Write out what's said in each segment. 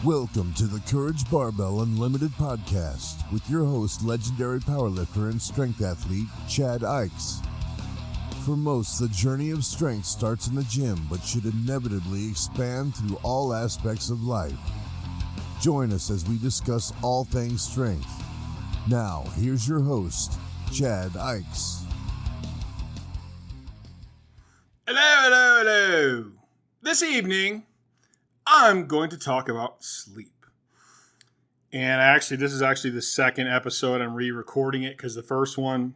Welcome to the Courage Barbell Unlimited podcast with your host, legendary powerlifter and strength athlete, Chad Ikes. For most, the journey of strength starts in the gym, but should inevitably expand through all aspects of life. Join us as we discuss all things strength. Now, here's your host, Chad Ikes. Hello. This evening, I'm going to talk about sleep. And this is actually the second episode. I'm re-recording it because the first one,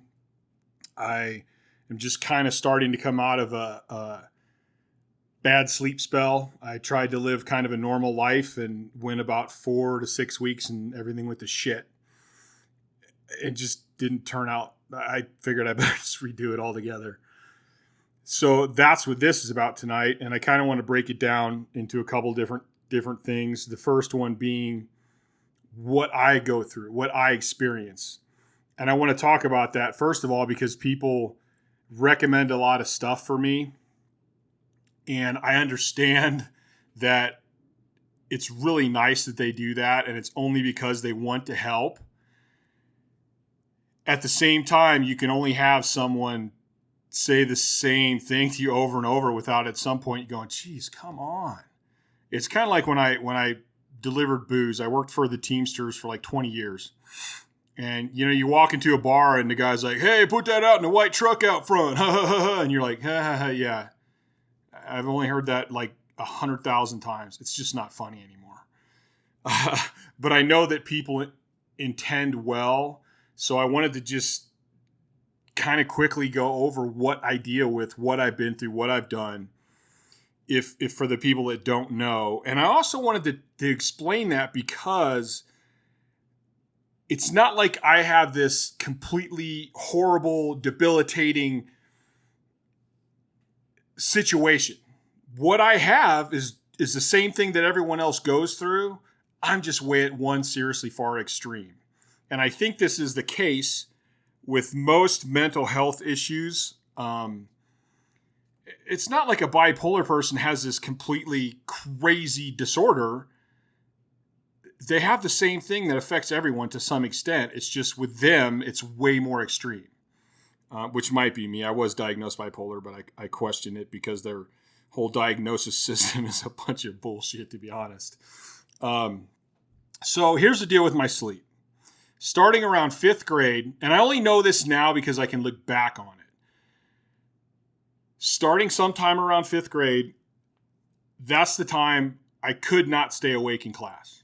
I am just kind of starting to come out of a bad sleep spell. I tried to live kind of a normal life and went about 4 to 6 weeks and everything went to shit. It just didn't turn out. I figured I better just redo it altogether. So that's what this is about tonight, and I kind of want to break it down into a couple different things. The first one being what I go through, what I experience. And I want to talk about that, first of all, because people recommend a lot of stuff for me, and I understand that it's really nice that they do that, and it's only because they want to help. At the same time, you can only have someone say the same thing to you over and over without at some point going, geez, come on. It's kind of like when I delivered booze. I worked for the Teamsters for like 20 years. And, you walk into a bar and the guy's like, hey, put that out in a white truck out front. And you're like, yeah. I've only heard that like 100,000 times. It's just not funny anymore. But I know that people intend well. So I wanted to just kind of quickly go over what I deal with, what I've been through, what I've done, if for the people that don't know. And I also wanted to explain that because it's not like I have this completely horrible, debilitating situation. What I have is the same thing that everyone else goes through. I'm just way at one seriously far extreme. And I think this is the case with most mental health issues. It's not like a bipolar person has this completely crazy disorder. They have the same thing that affects everyone to some extent. It's just with them, it's way more extreme, which might be me. I was diagnosed bipolar, but I question it because their whole diagnosis system is a bunch of bullshit, to be honest. So here's the deal with my sleep. Starting around 5th grade, and I only know this now because I can look back on it. Starting sometime around 5th grade, that's the time I could not stay awake in class.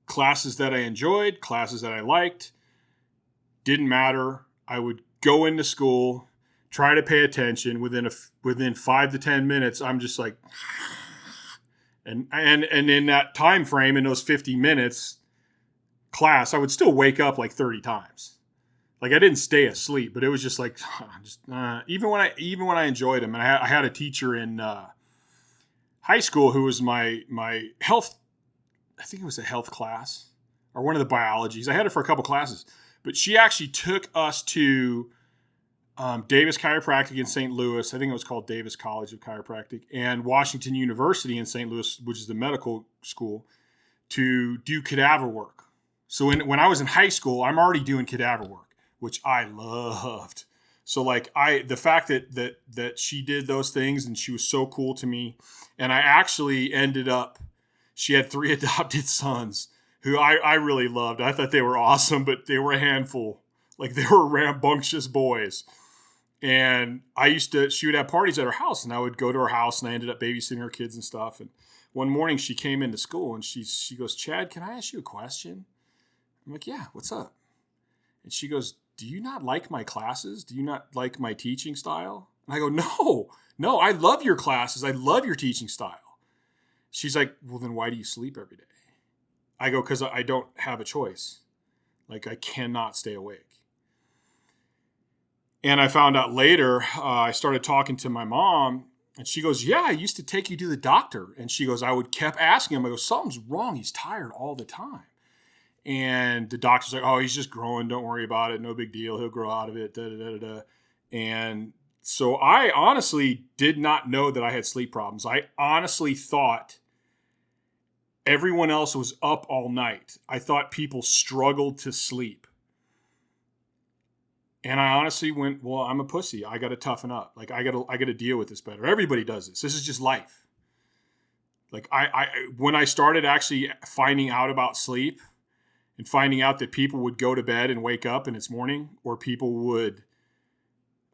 Classes that I enjoyed, classes that I liked, didn't matter. I would go into school, try to pay attention. Within 5 to 10 minutes, I'm just like, and in that time frame, in those 50 minutes, class, I would still wake up like 30 times. Like I didn't stay asleep, but it was just like, even when I enjoyed them. And I had a teacher in high school who was my health, I think it was a health class or one of the biologies. I had it for a couple classes, but she actually took us to Davis Chiropractic in St. Louis. I think it was called Davis College of Chiropractic, and Washington University in St. Louis, which is the medical school, to do cadaver work. So when I was in high school, I'm already doing cadaver work, which I loved. So like the fact that she did those things and she was so cool to me, and I actually ended up, she had 3 adopted sons who I really loved. I thought they were awesome, but they were a handful. Like they were rambunctious boys. And she would have parties at her house, and I would go to her house, and I ended up babysitting her kids and stuff. And one morning she came into school and she goes, Chad, can I ask you a question? I'm like, yeah, what's up? And she goes, do you not like my classes? Do you not like my teaching style? And I go, no, I love your classes. I love your teaching style. She's like, well, then why do you sleep every day? I go, because I don't have a choice. Like I cannot stay awake. And I found out later, I started talking to my mom, and she goes, yeah, I used to take you to the doctor. And she goes, kept asking him, I go, something's wrong. He's tired all the time. And the doctor's like, oh, he's just growing. Don't worry about it. No big deal. He'll grow out of it. And so I honestly did not know that I had sleep problems. I honestly thought Everyone else was up all night. I thought people struggled to sleep. And I honestly went, well, I'm a pussy. I got to toughen up. Like I got to deal with this better. Everybody does this. This is just life. Like when I started actually finding out about sleep and finding out that people would go to bed and wake up and it's morning, or people would,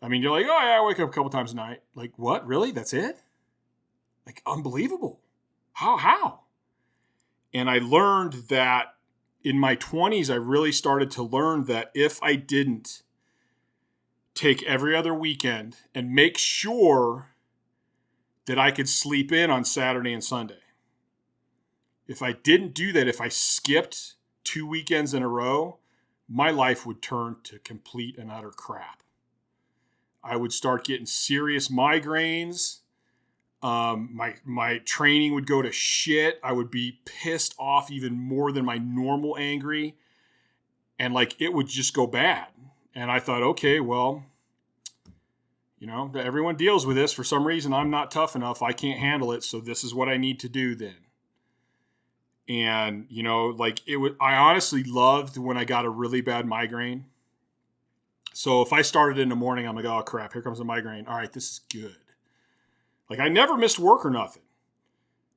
I mean, you're like, oh yeah, I wake up a couple times a night. Like what? Really? That's it? Like unbelievable. How? And I learned that in my 20s, I really started to learn that if I didn't take every other weekend and make sure that I could sleep in on Saturday and Sunday, if I didn't do that, if I skipped 2 weekends in a row, my life would turn to complete and utter crap. I would start getting serious migraines. My training would go to shit. I would be pissed off even more than my normal angry. And like, it would just go bad. And I thought, okay, well, everyone deals with this. For some reason, I'm not tough enough. I can't handle it. So this is what I need to do then. And, I honestly loved when I got a really bad migraine. So if I started in the morning, I'm like, oh crap, here comes a migraine. All right, this is good. Like I never missed work or nothing.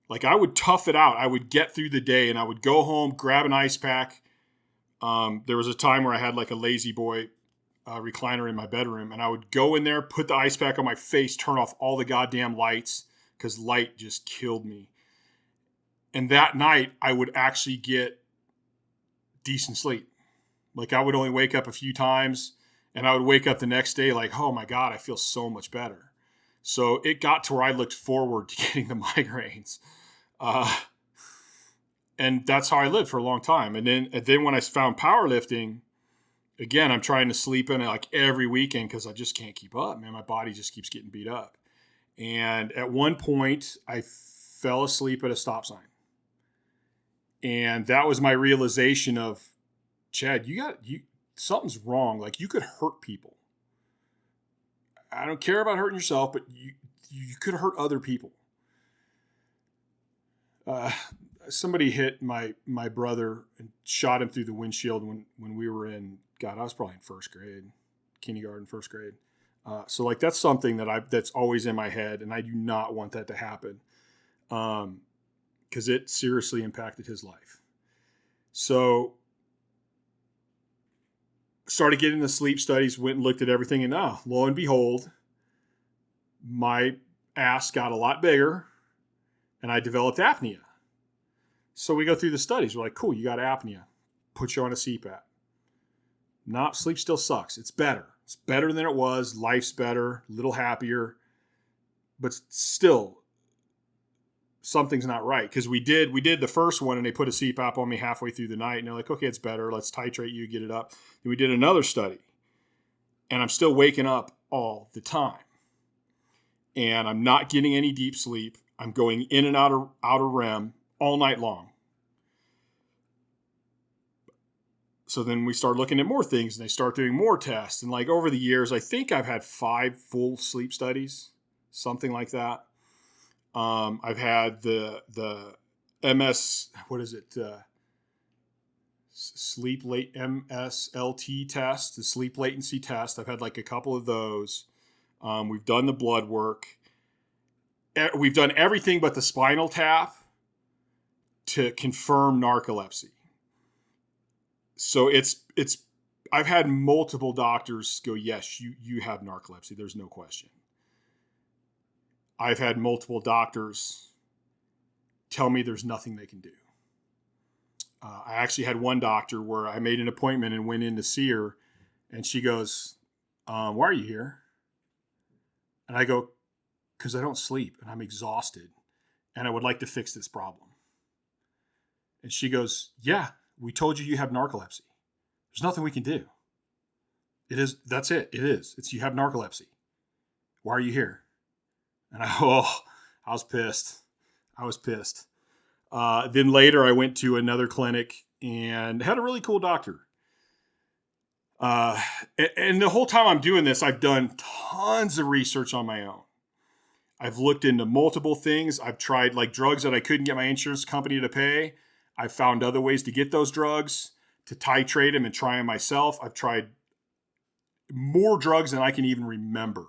Like I would tough it out. I would get through the day and I would go home, grab an ice pack. There was a time where I had like a lazy boy recliner in my bedroom, and I would go in there, put the ice pack on my face, turn off all the goddamn lights because light just killed me. And that night I would actually get decent sleep. Like I would only wake up a few times, and I would wake up the next day like, oh my God, I feel so much better. So it got to where I looked forward to getting the migraines. And that's how I lived for a long time. And then when I found powerlifting, again, I'm trying to sleep in it like every weekend because I just can't keep up, man. My body just keeps getting beat up. And at one point, I fell asleep at a stop sign. And that was my realization of, Chad, something's wrong. Like you could hurt people. I don't care about hurting yourself, but you could hurt other people. Somebody hit my brother and shot him through the windshield when we were in, God, I was probably in first grade, kindergarten, first grade. So like that's something that's always in my head, and I do not want that to happen because it seriously impacted his life. So started getting the sleep studies, went and looked at everything, and lo and behold, my ass got a lot bigger and I developed apnea. So we go through the studies. We're like, cool, you got apnea. Put you on a CPAP. No, sleep still sucks. It's better. It's better than it was. Life's better, a little happier. But still, something's not right. Because we did the first one and they put a CPAP on me halfway through the night. And they're like, okay, it's better. Let's titrate you, get it up. Then we did another study. And I'm still waking up all the time. And I'm not getting any deep sleep. I'm going in and out of REM all night long. So then we start looking at more things and they start doing more tests. And like over the years, I think I've had 5 full sleep studies, something like that. I've had the MS, what is it? Sleep late MSLT test, the sleep latency test. I've had like a couple of those. We've done the blood work. We've done everything but the spinal tap to confirm narcolepsy. So I've had multiple doctors go, yes, you have narcolepsy. There's no question. I've had multiple doctors tell me there's nothing they can do. I actually had one doctor where I made an appointment and went in to see her, and she goes, why are you here? And I go, because I don't sleep and I'm exhausted and I would like to fix this problem. And she goes, yeah, we told you have narcolepsy. There's nothing we can do. That's it. It's you have narcolepsy. Why are you here? And I was pissed. Then later I went to another clinic and had a really cool doctor. And the whole time I'm doing this, I've done tons of research on my own. I've looked into multiple things. I've tried like drugs that I couldn't get my insurance company to pay. I've found other ways to get those drugs, to titrate them and try them myself. I've tried more drugs than I can even remember.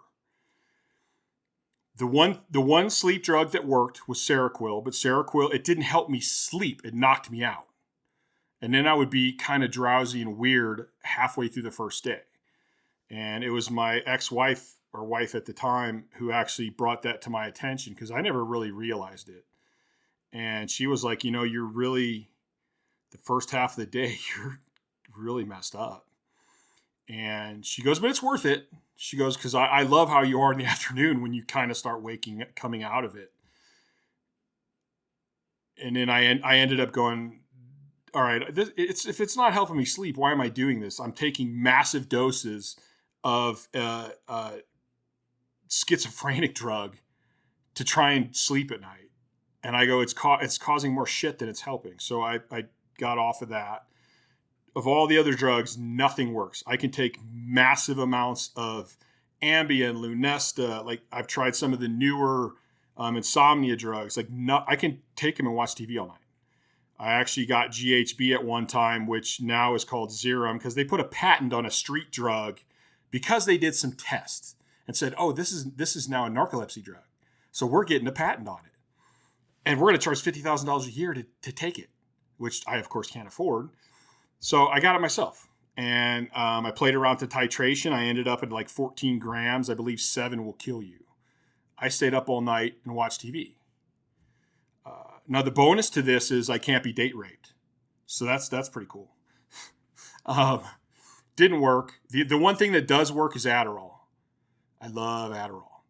The one sleep drug that worked was Seroquel, but Seroquel, it didn't help me sleep. It knocked me out. And then I would be kind of drowsy and weird halfway through the first day. And it was my ex-wife or wife at the time who actually brought that to my attention because I never really realized it. And she was like, you're really, the first half of the day, you're really messed up. And she goes, but it's worth it. She goes, because I love how you are in the afternoon when you kind of start coming out of it. And then I ended up going, all right, if it's not helping me sleep, why am I doing this? I'm taking massive doses of schizophrenic drug to try and sleep at night. And I go, it's causing more shit than it's helping. So I got off of that. Of all the other drugs, nothing works. I can take massive amounts of Ambien, Lunesta. Like I've tried some of the newer insomnia drugs. I can take them and watch TV all night. I actually got GHB at one time, which now is called Xerum, because they put a patent on a street drug because they did some tests and said, oh, this is now a narcolepsy drug. So we're getting a patent on it. And we're going to charge $50,000 a year to take it, which I, of course, can't afford. So I got it myself. And I played around with the titration. I ended up at like 14 grams. I believe 7 will kill you. I stayed up all night and watched TV. Now, the bonus to this is I can't be date raped. So that's pretty cool. Didn't work. The one thing that does work is Adderall. I love Adderall.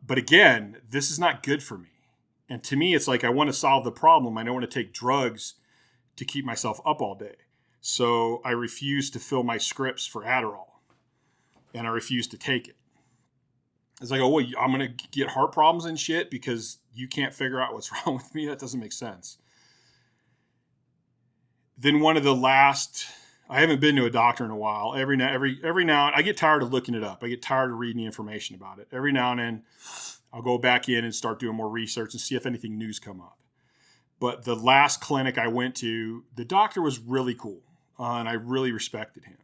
But again, this is not good for me. And to me, it's like I want to solve the problem. I don't want to take drugs to keep myself up all day. So I refuse to fill my scripts for Adderall. And I refuse to take it. It's like, oh, well, I'm going to get heart problems and shit because you can't figure out what's wrong with me. That doesn't make sense. Then one of the last, I haven't been to a doctor in a while. Every now, I get tired of looking it up. I get tired of reading the information about it. Every now and then I'll go back in and start doing more research and see if anything new's come up. But the last clinic I went to, the doctor was really cool. And I really respected him.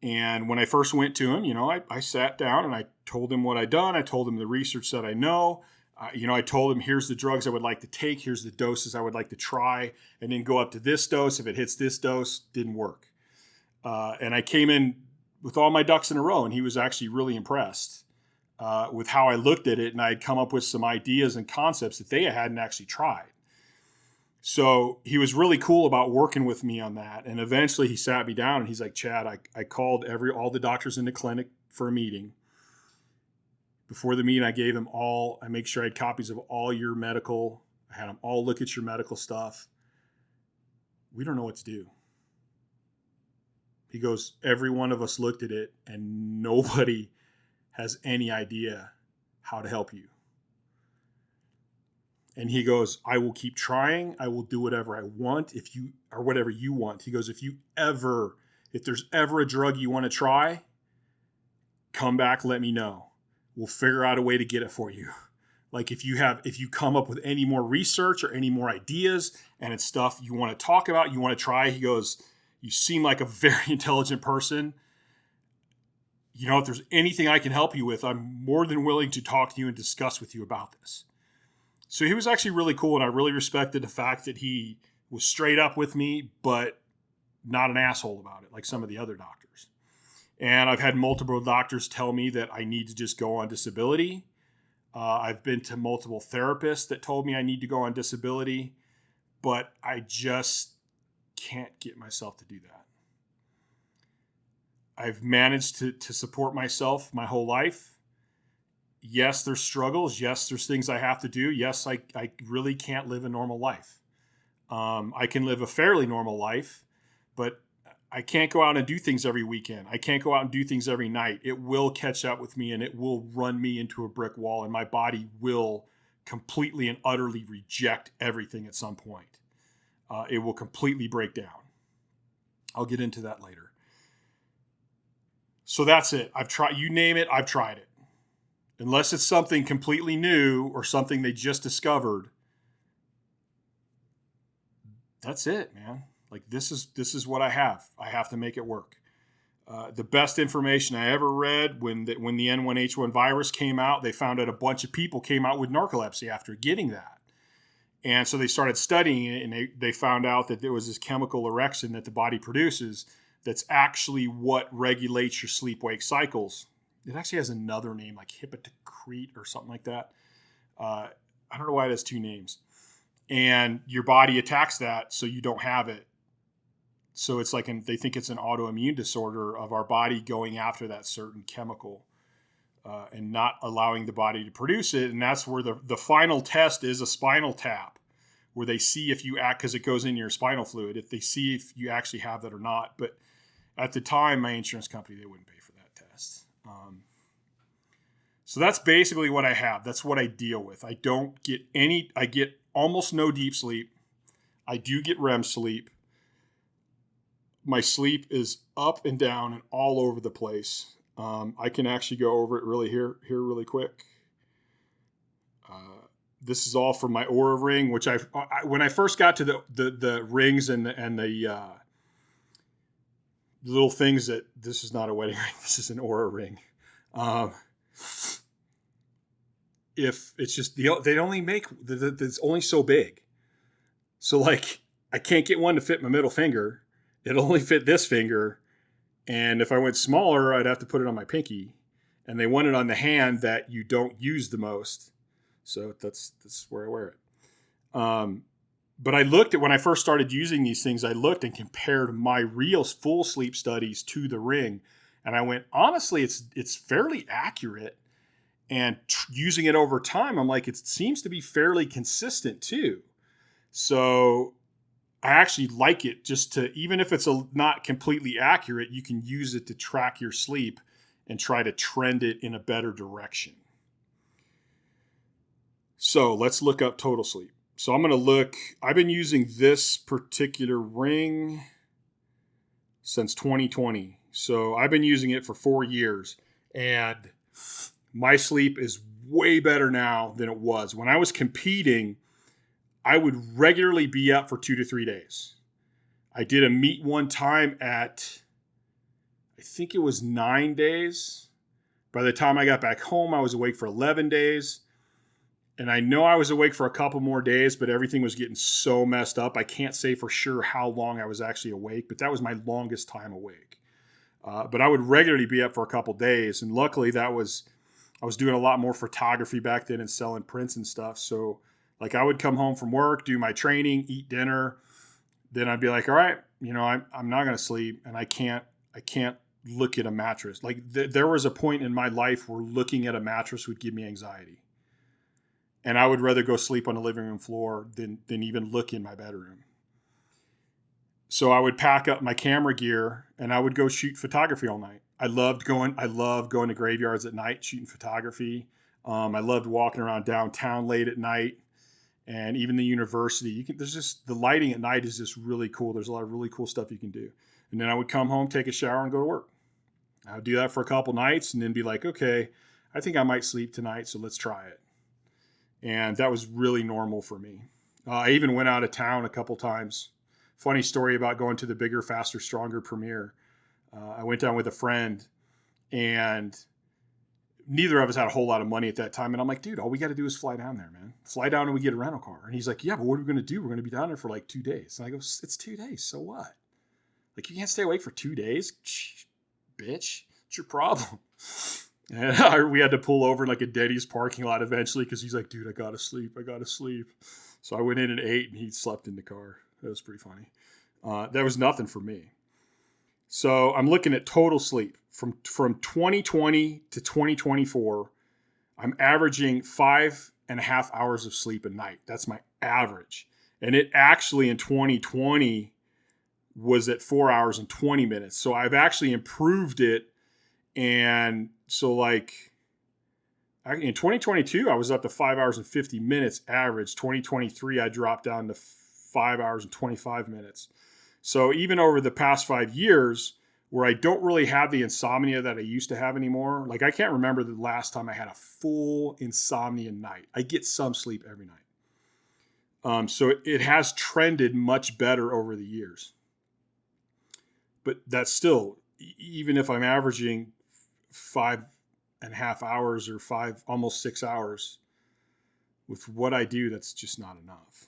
And when I first went to him, I sat down and I told him what I'd done. I told him the research that I know. I told him, here's the drugs I would like to take. Here's the doses I would like to try. And then go up to this dose. If it hits this dose, didn't work. And I came in with all my ducks in a row. And he was actually really impressed with how I looked at it. And I had come up with some ideas and concepts that they hadn't actually tried. So he was really cool about working with me on that. And eventually he sat me down and he's like, Chad, I called all the doctors in the clinic for a meeting. Before the meeting, I make sure I had copies of all your medical. I had them all look at your medical stuff. We don't know what to do. He goes, every one of us looked at it and nobody has any idea how to help you. And he goes, I will keep trying. I will do whatever I want whatever you want. He goes, if there's ever a drug you want to try, come back, let me know. We'll figure out a way to get it for you. Like if you come up with any more research or any more ideas and it's stuff you want to talk about, you want to try, he goes, you seem like a very intelligent person. If there's anything I can help you with, I'm more than willing to talk to you and discuss with you about this. So he was actually really cool, and I really respected the fact that he was straight up with me, but not an asshole about it, like some of the other doctors. And I've had multiple doctors tell me that I need to just go on disability. I've been to multiple therapists that told me I need to go on disability, but I just can't get myself to do that. I've managed to support myself my whole life. Yes, there's struggles. Yes, there's things I have to do. Yes, I really can't live a normal life. I can live a fairly normal life, but I can't go out and do things every weekend. I can't go out and do things every night. It will catch up with me and it will run me into a brick wall and my body will completely and utterly reject everything at some point. It will completely break down. I'll get into that later. So that's it. I've tried, you name it, I've tried it. unless it's something completely new or something they just discovered, that's it, man. Like this is what I have. I have to make it work. The best information I ever read when the N1H1 virus came out, they found out a bunch of people came out with narcolepsy after getting that. And so they started studying it, and they found out that there was this chemical orexin that the body produces that's actually what regulates your sleep-wake cycles. It actually has another name, like hippocrete or something like that. I don't know why it has two names. And your body attacks that so you don't have it. So it's like they think it's an autoimmune disorder of our body going after that certain chemical and not allowing the body to produce it. And that's where the final test is a spinal tap, where they see if you act, because it goes in your spinal fluid, if they see if you actually have that or not. But at the time, my insurance company, they wouldn't pay for that test. So that's basically what I have. That's what I deal with. I get almost no deep sleep. I do get REM sleep. My sleep is up and down and all over the place. I can actually go over it here really quick. This is all from my Oura ring, which when I first got to the rings and the little things that this is not a wedding ring, this is an Oura ring. If it's just they only make it's only so big, so like I can't get one to fit my middle finger. It'll only fit this finger, and if I went smaller, I'd have to put it on my pinky. And they want it on the hand that you don't use the most, so that's where I wear it. But I looked at when I first started using these things. I looked and compared my real full sleep studies to the ring, and I went, honestly, it's fairly accurate. And using it over time, I'm like, it seems to be fairly consistent too. So I actually like it just to, even if it's not completely accurate, you can use it to track your sleep and try to trend it in a better direction. So let's look up total sleep. So I'm going to look, I've been using this particular ring since 2020. So I've been using it for 4 years, and my sleep is way better now than it was. When I was competing, I would regularly be up for 2 to 3 days. I did a meet one time at, I think it was 9 days. By the time I got back home, I was awake for 11 days. And I know I was awake for a couple more days, but everything was getting so messed up. I can't say for sure how long I was actually awake, but that was my longest time awake. But I would regularly be up for a couple days. And luckily I was doing a lot more photography back then and selling prints and stuff. So like I would come home from work, do my training, eat dinner. Then I'd be like, all right, I'm not going to sleep, and I can't look at a mattress. Like there was a point in my life where looking at a mattress would give me anxiety. And I would rather go sleep on the living room floor than even look in my bedroom. So I would pack up my camera gear and I would go shoot photography all night. I love going to graveyards at night, shooting photography. I loved walking around downtown late at night, and even the university. There's just the lighting at night is just really cool. There's a lot of really cool stuff you can do. And then I would come home, take a shower, and go to work. I would do that for a couple nights and then be like, okay, I think I might sleep tonight, so let's try it. And that was really normal for me. I even went out of town a couple times. Funny story about going to the Bigger, Faster, Stronger premiere. I went down with a friend, and neither of us had a whole lot of money at that time. And I'm like, dude, all we got to do is fly down there, man. Fly down and we get a rental car. And he's like, yeah, but what are we going to do? We're going to be down there for like 2 days. And I go, it's 2 days. So what? Like, you can't stay awake for 2 days? Bitch, what's your problem? And we had to pull over in like a Denny's parking lot eventually because he's like, dude, I got to sleep. So I went in and ate, and he slept in the car. That was pretty funny. That was nothing for me. So I'm looking at total sleep from 2020 to 2024. I'm averaging 5.5 hours of sleep a night. That's my average. And it actually in 2020 was at 4 hours and 20 minutes. So I've actually improved it. And so like in 2022, I was up to 5 hours and 50 minutes average. 2023, I dropped down to 5 hours and 25 minutes. So even over the past 5 years, where I don't really have the insomnia that I used to have anymore. Like I can't remember the last time I had a full insomnia night. I get some sleep every night. So it has trended much better over the years. But that's still, even if I'm averaging 5.5 hours or almost 6 hours with what I do, that's just not enough.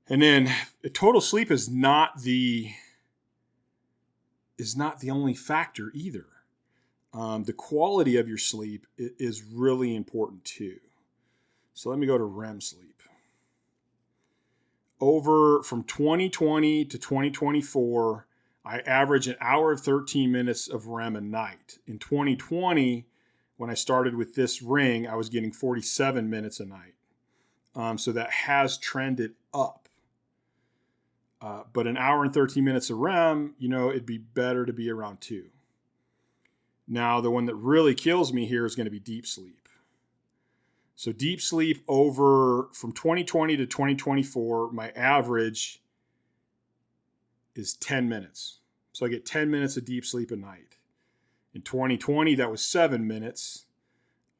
And then total sleep is not the only factor either. The quality of your sleep is really important too. So let me go to REM sleep. From 2020 to 2024, I average an hour of 13 minutes of REM a night. In 2020, when I started with this ring, I was getting 47 minutes a night. So that has trended up. But an hour and 13 minutes of REM, it'd be better to be around 2. Now, the one that really kills me here is going to be deep sleep. So deep sleep from 2020 to 2024, my average is 10 minutes. So I get 10 minutes of deep sleep a night. In 2020, that was 7 minutes.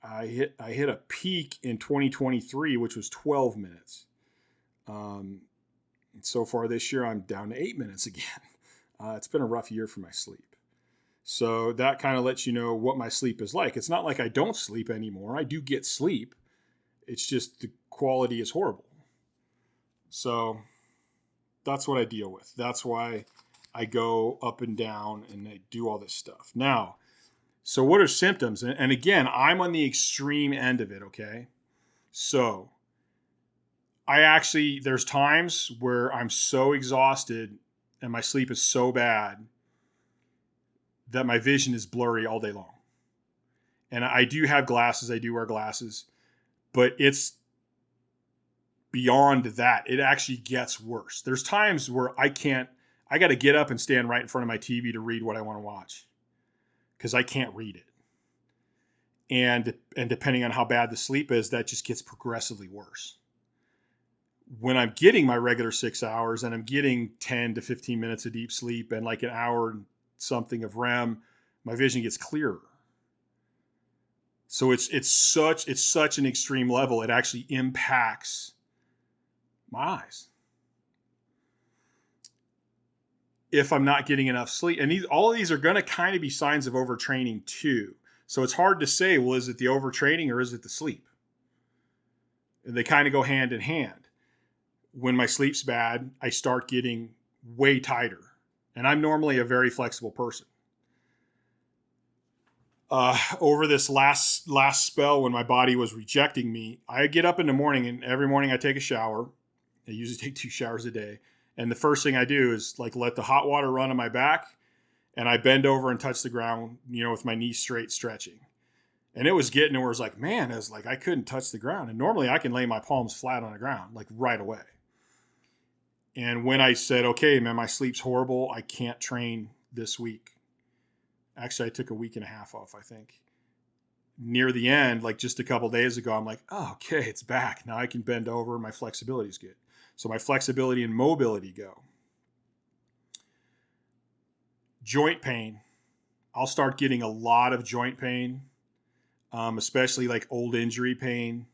I hit a peak in 2023, which was 12 minutes. So far this year, I'm down to 8 minutes again. It's been a rough year for my sleep. So that kind of lets you know what my sleep is like. It's not like I don't sleep anymore. I do get sleep. It's just the quality is horrible. So that's what I deal with. That's why I go up and down and I do all this stuff. Now, so what are symptoms? And again, I'm on the extreme end of it, okay? So there's times where I'm so exhausted and my sleep is so bad that my vision is blurry all day long. And I do have glasses. I do wear glasses. But it's beyond that. It actually gets worse. There's times where I got to get up and stand right in front of my TV to read what I want to watch because I can't read it. And depending on how bad the sleep is, that just gets progressively worse. When I'm getting my regular 6 hours and I'm getting 10 to 15 minutes of deep sleep and like an hour and something of REM, my vision gets clearer. So it's such an extreme level. It actually impacts my eyes. If I'm not getting enough sleep, and all of these are going to kind of be signs of overtraining too. So it's hard to say, well, is it the overtraining or is it the sleep? And they kind of go hand in hand. When my sleep's bad, I start getting way tighter. And I'm normally a very flexible person. Over this last spell when my body was rejecting me, I get up in the morning and every morning I take a shower. I usually take 2 showers a day. And the first thing I do is like let the hot water run on my back and I bend over and touch the ground, with my knees straight stretching. And it was getting to where it's like, man, I couldn't touch the ground. And normally I can lay my palms flat on the ground, like right away. And when I said, okay, man, my sleep's horrible. I can't train this week. Actually, I took a week and a half off, I think. Near the end, like just a couple days ago, I'm like, oh, okay, it's back. Now I can bend over. My flexibility is good. So my flexibility and mobility go. Joint pain. I'll start getting a lot of joint pain, especially like old injury pain.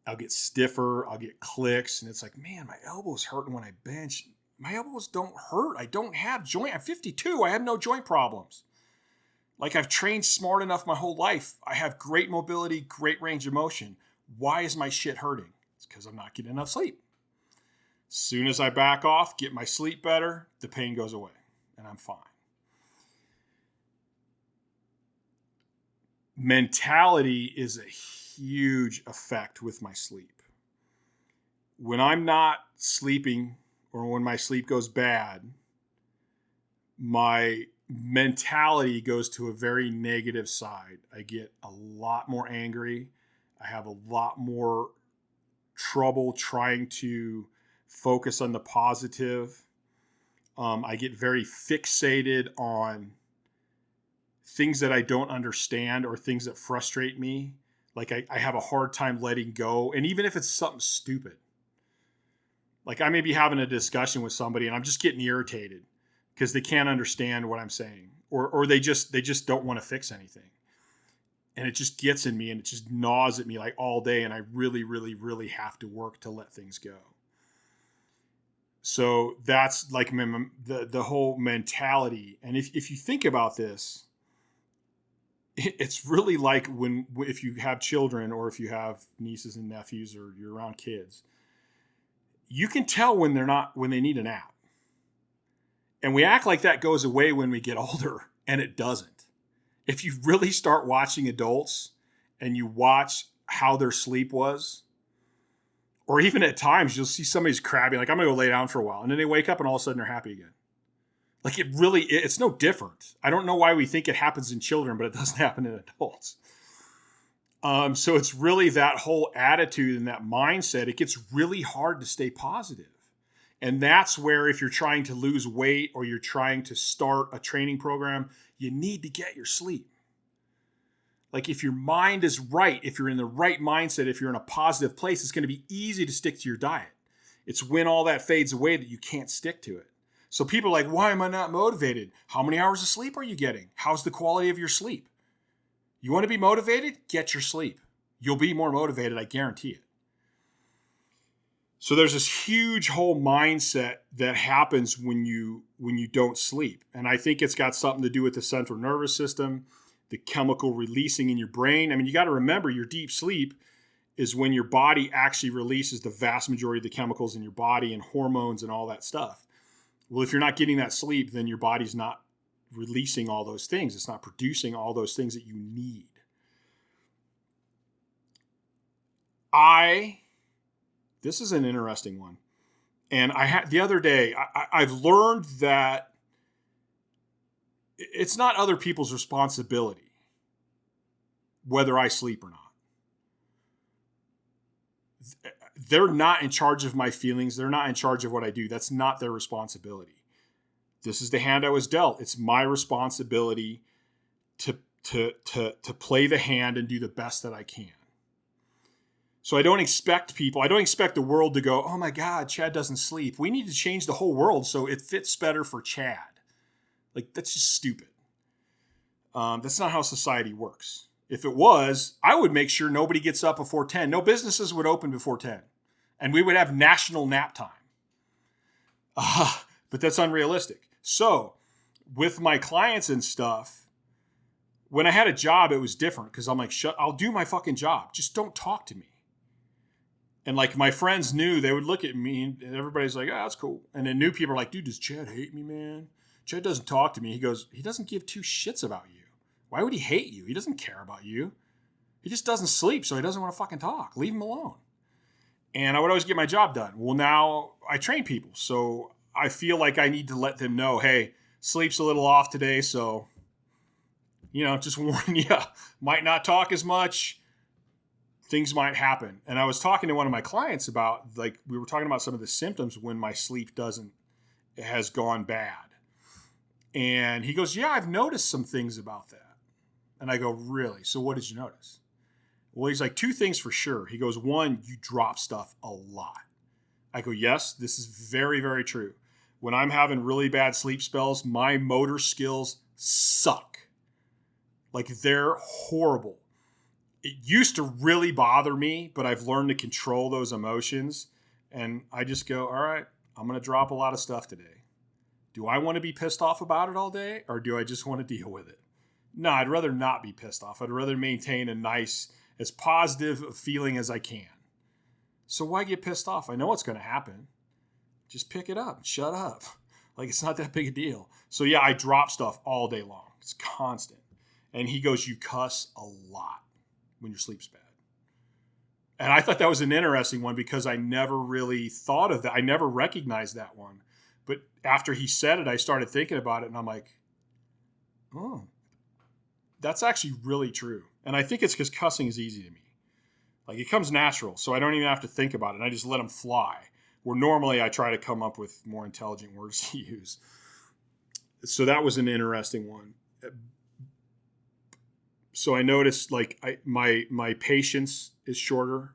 I'll get stiffer. I'll get clicks. And it's like, man, my elbow's hurting when I bench. My elbows don't hurt. I don't have joint. I'm 52. I have no joint problems. Like I've trained smart enough my whole life. I have great mobility, great range of motion. Why is my shit hurting? It's because I'm not getting enough sleep. As soon as I back off, get my sleep better, the pain goes away and I'm fine. Mentality is a huge effect with my sleep. When I'm not sleeping or when my sleep goes bad, my mentality goes to a very negative side. I get a lot more angry. I have a lot more trouble trying to focus on the positive. I get very fixated on things that I don't understand or things that frustrate me. Like I have a hard time letting go. And even if it's something stupid, like I may be having a discussion with somebody and I'm just getting irritated. because they can't understand what I'm saying, or they just don't want to fix anything. And it just gets in me and it just gnaws at me like all day. And I really, really, really have to work to let things go. So that's like the whole mentality. And if you think about this, it's really like if you have children or if you have nieces and nephews or you're around kids, you can tell when they need a nap. And we act like that goes away when we get older, and it doesn't. If you really start watching adults and you watch how their sleep was, or even at times you'll see somebody's crabby, like I'm going to go lay down for a while, and then they wake up and all of a sudden they're happy again. Like it's no different. I don't know why we think it happens in children, but it doesn't happen in adults. So it's really that whole attitude and that mindset. It gets really hard to stay positive. And that's where if you're trying to lose weight or you're trying to start a training program, you need to get your sleep. Like if your mind is right, if you're in the right mindset, if you're in a positive place, it's going to be easy to stick to your diet. It's when all that fades away that you can't stick to it. So people are like, why am I not motivated? How many hours of sleep are you getting? How's the quality of your sleep? You want to be motivated? Get your sleep. You'll be more motivated, I guarantee it. So there's this huge whole mindset that happens when you don't sleep. And I think it's got something to do with the central nervous system, the chemical releasing in your brain. I mean, you got to remember your deep sleep is when your body actually releases the vast majority of the chemicals in your body and hormones and all that stuff. Well, if you're not getting that sleep, then your body's not releasing all those things. It's not producing all those things that you need. This is an interesting one. And the other day, I've learned that it's not other people's responsibility whether I sleep or not. They're not in charge of my feelings. They're not in charge of what I do. That's not their responsibility. This is the hand I was dealt. It's my responsibility to play the hand and do the best that I can. So I don't expect the world to go, oh my God, Chad doesn't sleep. We need to change the whole world so it fits better for Chad. Like, that's just stupid. That's not how society works. If it was, I would make sure nobody gets up before 10. No businesses would open before 10. And we would have national nap time. But that's unrealistic. So with my clients and stuff, when I had a job, it was different because I'm like, I'll do my fucking job. Just don't talk to me. And like my friends knew, they would look at me and everybody's like, oh, that's cool. And then new people are like, dude, does Chad hate me, man? Chad doesn't talk to me. He goes, he doesn't give two shits about you. Why would he hate you? He doesn't care about you. He just doesn't sleep, so he doesn't want to fucking talk. Leave him alone. And I would always get my job done. Well, now I train people, so I feel like I need to let them know, hey, sleep's a little off today, so, just warn you, might not talk as much. Things might happen. And I was talking to one of my clients about, like, we were talking about some of the symptoms when my sleep has gone bad. And he goes, yeah, I've noticed some things about that. And I go, really? So what did you notice? Well, he's like, two things for sure. He goes, one, you drop stuff a lot. I go, yes, this is very, very true. When I'm having really bad sleep spells, my motor skills suck. Like, they're horrible. It used to really bother me, but I've learned to control those emotions. And I just go, all right, I'm going to drop a lot of stuff today. Do I want to be pissed off about it all day, or do I just want to deal with it? No, I'd rather not be pissed off. I'd rather maintain a nice, as positive a feeling as I can. So why get pissed off? I know what's going to happen. Just pick it up and shut up. Like, it's not that big a deal. So yeah, I drop stuff all day long. It's constant. And he goes, you cuss a lot when your sleep's bad. And I thought that was an interesting one because I never really thought of that. I never recognized that one. But after he said it, I started thinking about it and I'm like, oh, that's actually really true. And I think it's because cussing is easy to me. Like, it comes natural, so I don't even have to think about it. I just let them fly. Where normally I try to come up with more intelligent words to use. So that was an interesting one. So I noticed, like, my patience is shorter.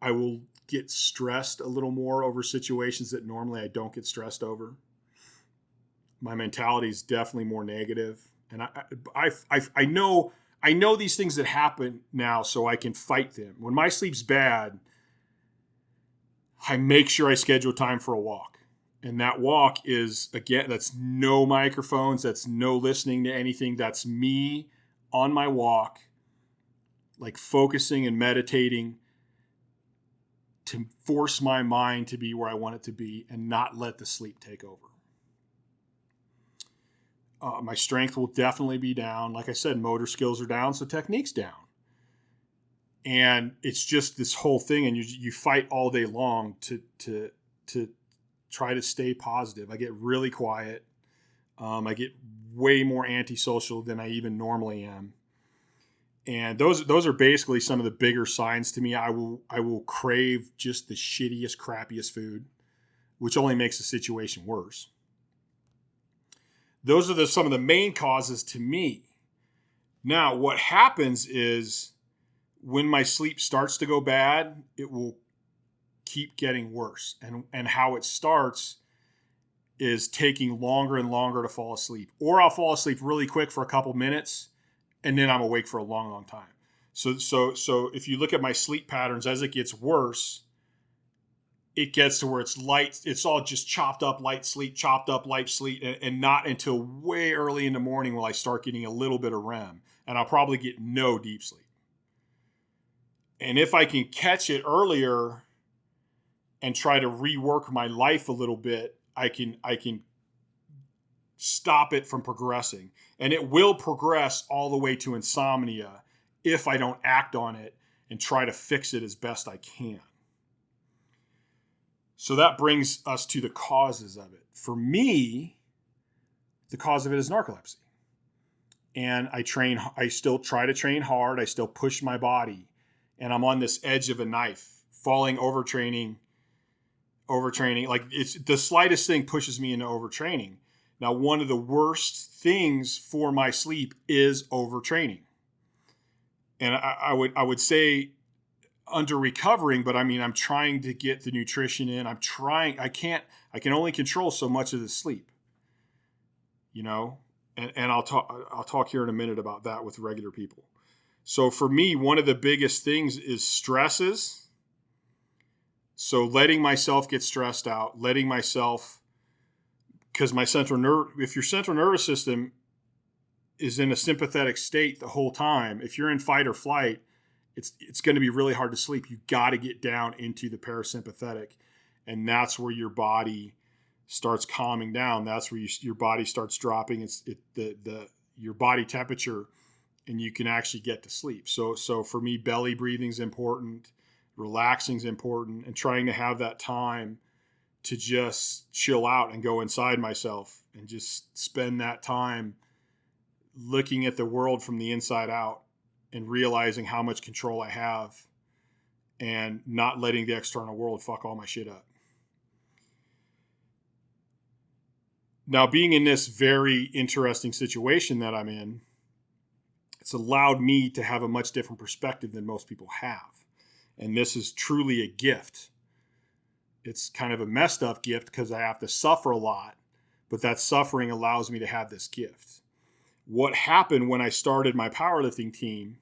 I will get stressed a little more over situations that normally I don't get stressed over. My mentality is definitely more negative. And I know these things that happen now, so I can fight them. When my sleep's bad, I make sure I schedule time for a walk. And that walk is, again, that's no microphones. That's no listening to anything. That's me on my walk, like focusing and meditating to force my mind to be where I want it to be and not let the sleep take over. My strength will definitely be down. Like I said, motor skills are down, so technique's down. And it's just this whole thing, and you fight all day long to try to stay positive. I get really quiet. I get way more antisocial than I even normally am. And those are basically some of the bigger signs to me. I will crave just the shittiest, crappiest food, which only makes the situation worse. Those are some of the main causes to me. Now, what happens is when my sleep starts to go bad, it will keep getting worse. And how it starts is taking longer and longer to fall asleep. Or I'll fall asleep really quick for a couple minutes, and then I'm awake for a long, long time. So if you look at my sleep patterns, as it gets worse, it gets to where it's light. It's all just chopped up light sleep, and not until way early in the morning will I start getting a little bit of REM, and I'll probably get no deep sleep. And if I can catch it earlier and try to rework my life a little bit, I can stop it from progressing. And it will progress all the way to insomnia if I don't act on it and try to fix it as best I can. So that brings us to the causes of it. For me, the cause of it is narcolepsy. And I still try to train hard. I still push my body. And I'm on this edge of a knife, falling, overtraining. Like it's the slightest thing pushes me into overtraining. Now, one of the worst things for my sleep is overtraining. And I would say under recovering, but I mean, I'm trying to get the nutrition in. I can only control so much of the sleep, and I'll talk here in a minute about that with regular people. So for me, one of the biggest things is stresses. So letting myself get stressed out, because if your central nervous system is in a sympathetic state the whole time, if you're in fight or flight, it's going to be really hard to sleep. You got to get down into the parasympathetic, and that's where your body starts calming down. That's where your body starts dropping. Your body temperature, and you can actually get to sleep. So for me, belly breathing is important, relaxing is important, and trying to have that time to just chill out and go inside myself and just spend that time looking at the world from the inside out and realizing how much control I have and not letting the external world fuck all my shit up. Now, being in this very interesting situation that I'm in, it's allowed me to have a much different perspective than most people have. And this is truly a gift. It's kind of a messed up gift because I have to suffer a lot, but that suffering allows me to have this gift. What happened when I started my powerlifting team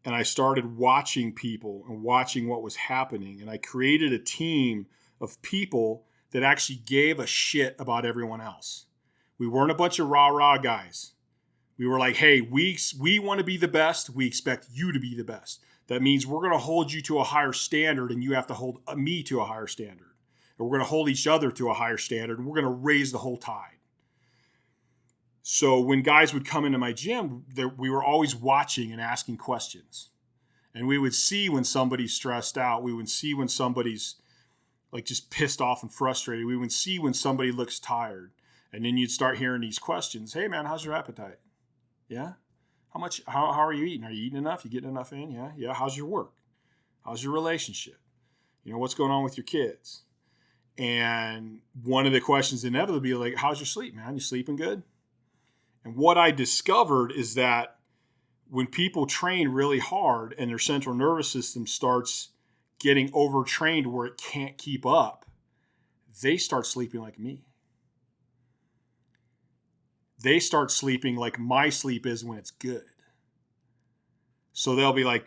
and I started watching people and watching what was happening, and I created a team of people that actually gave a shit about everyone else. We weren't a bunch of rah-rah guys. We were like, hey, we want to be the best. We expect you to be the best. That means we're going to hold you to a higher standard, and you have to hold me to a higher standard. And we're going to hold each other to a higher standard, and we're going to raise the whole tide. So when guys would come into my gym, we were always watching and asking questions. And we would see when somebody's stressed out. We would see when somebody's like just pissed off and frustrated. We would see when somebody looks tired. And then you'd start hearing these questions. Hey man, how's your appetite? Yeah? How are you eating? Are you eating enough? You getting enough in? Yeah? Yeah. How's your work? How's your relationship? What's going on with your kids? And one of the questions inevitably would be like, how's your sleep, man? You sleeping good? And what I discovered is that when people train really hard and their central nervous system starts getting overtrained where it can't keep up, they start sleeping like me. They start sleeping like my sleep is when it's good. So they'll be like,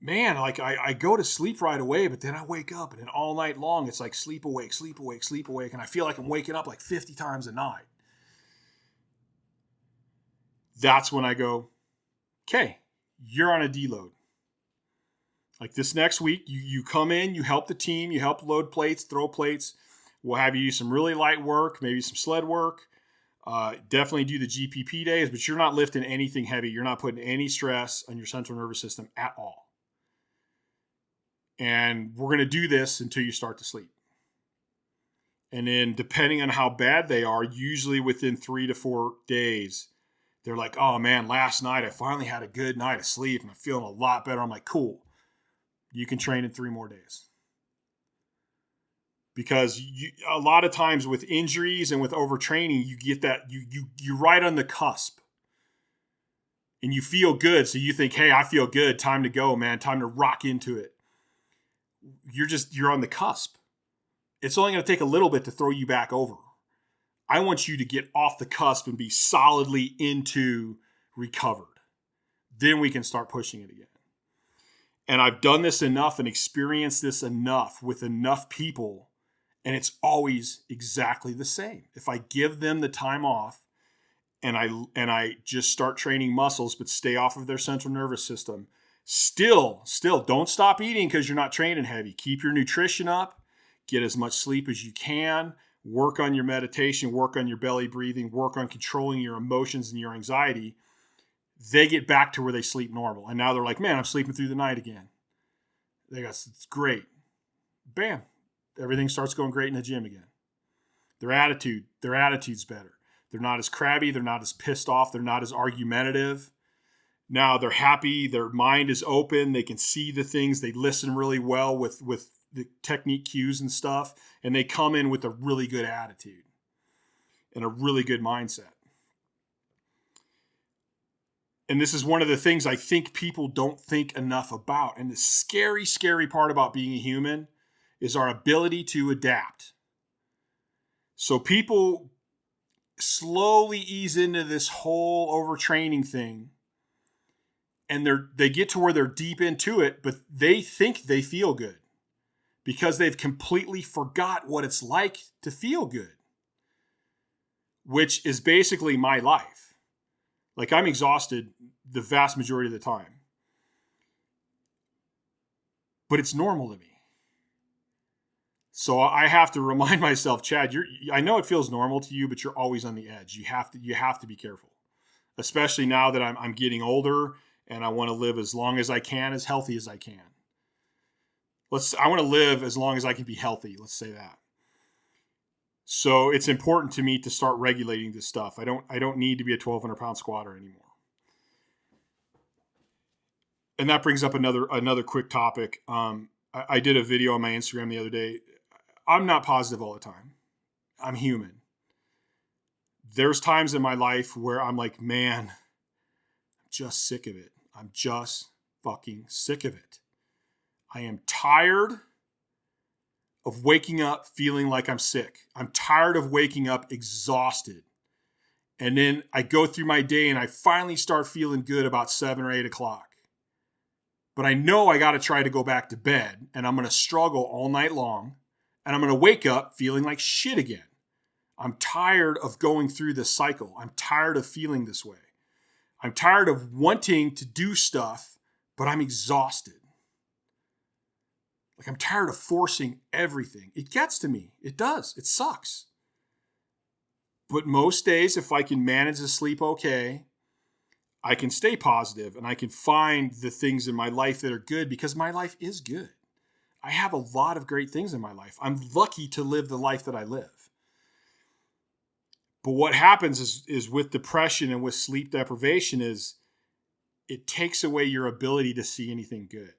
man, like I go to sleep right away, but then I wake up and then all night long, it's like sleep awake, sleep awake, sleep awake. And I feel like I'm waking up like 50 times a night. That's when I go, okay, you're on a deload. Like this next week, you come in, you help the team, you help load plates, throw plates. We'll have you do some really light work, maybe some sled work. Definitely do the GPP days, but you're not lifting anything heavy. You're not putting any stress on your central nervous system at all. And we're going to do this until you start to sleep. And then depending on how bad they are, usually within 3 to 4 days, they're like, oh man, last night I finally had a good night of sleep and I'm feeling a lot better. I'm like, cool. You can train in 3 more days. Because a lot of times with injuries and with overtraining, you get that, you're right on the cusp. And you feel good. So you think, hey, I feel good. Time to go, man. Time to rock into it. You're on the cusp. It's only going to take a little bit to throw you back over. I want you to get off the cusp and be solidly into recovered. Then we can start pushing it again. And I've done this enough and experienced this enough with enough people, and it's always exactly the same. If I give them the time off and I just start training muscles but stay off of their central nervous system, still don't stop eating because you're not training heavy. Keep your nutrition up, get as much sleep as you can, work on your meditation, work on your belly breathing, work on controlling your emotions and your anxiety. They get back to where they sleep normal. And now they're like, man, I'm sleeping through the night again. They go, it's great. Bam. Everything starts going great in the gym again. Their attitude's better. They're not as crabby. They're not as pissed off. They're not as argumentative. Now they're happy. Their mind is open. They can see the things. They listen really well with the technique cues and stuff. And they come in with a really good attitude and a really good mindset. And this is one of the things I think people don't think enough about. And the scary, scary part about being a human is our ability to adapt. So people slowly ease into this whole overtraining thing. And they get to where they're deep into it, but they think they feel good because they've completely forgot what it's like to feel good, which is basically my life. Like I'm exhausted the vast majority of the time, but it's normal to me. So I have to remind myself, Chad, I know it feels normal to you, but you're always on the edge. You have to be careful, especially now that I'm getting older and I want to live as long as I can, as healthy as I can. I want to live as long as I can be healthy. Let's say that. So it's important to me to start regulating this stuff. I don't need to be a 1,200 pound squatter anymore. And that brings up another quick topic. I did a video on my Instagram the other day. I'm not positive all the time. I'm human. There's times in my life where I'm like, man, I'm just sick of it. I'm just fucking sick of it. I am tired of waking up feeling like I'm sick. I'm tired of waking up exhausted. And then I go through my day and I finally start feeling good about 7 or 8 o'clock. But I know I got to try to go back to bed and I'm going to struggle all night long and I'm going to wake up feeling like shit again. I'm tired of going through this cycle. I'm tired of feeling this way. I'm tired of wanting to do stuff, but I'm exhausted. Like I'm tired of forcing everything. It gets to me. It does. It sucks. But most days, if I can manage to sleep okay, I can stay positive and I can find the things in my life that are good because my life is good. I have a lot of great things in my life. I'm lucky to live the life that I live. But what happens is with depression and with sleep deprivation is it takes away your ability to see anything good.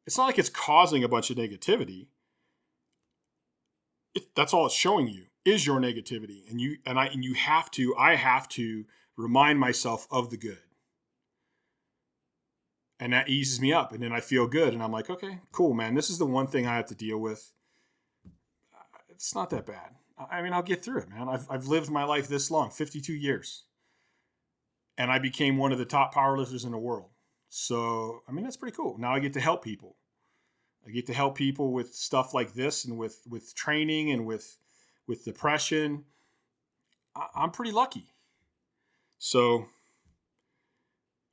It's not like it's causing a bunch of negativity. That's all it's showing you is your negativity. I have to remind myself of the good. And that eases me up. And then I feel good. And I'm like, okay, cool, man. This is the one thing I have to deal with. It's not that bad. I mean, I'll get through it, man. I've lived my life this long, 52 years. And I became one of the top powerlifters in the world. So, I mean, that's pretty cool. Now I get to help people. I get to help people with stuff like this and with training and with depression. I'm pretty lucky. So,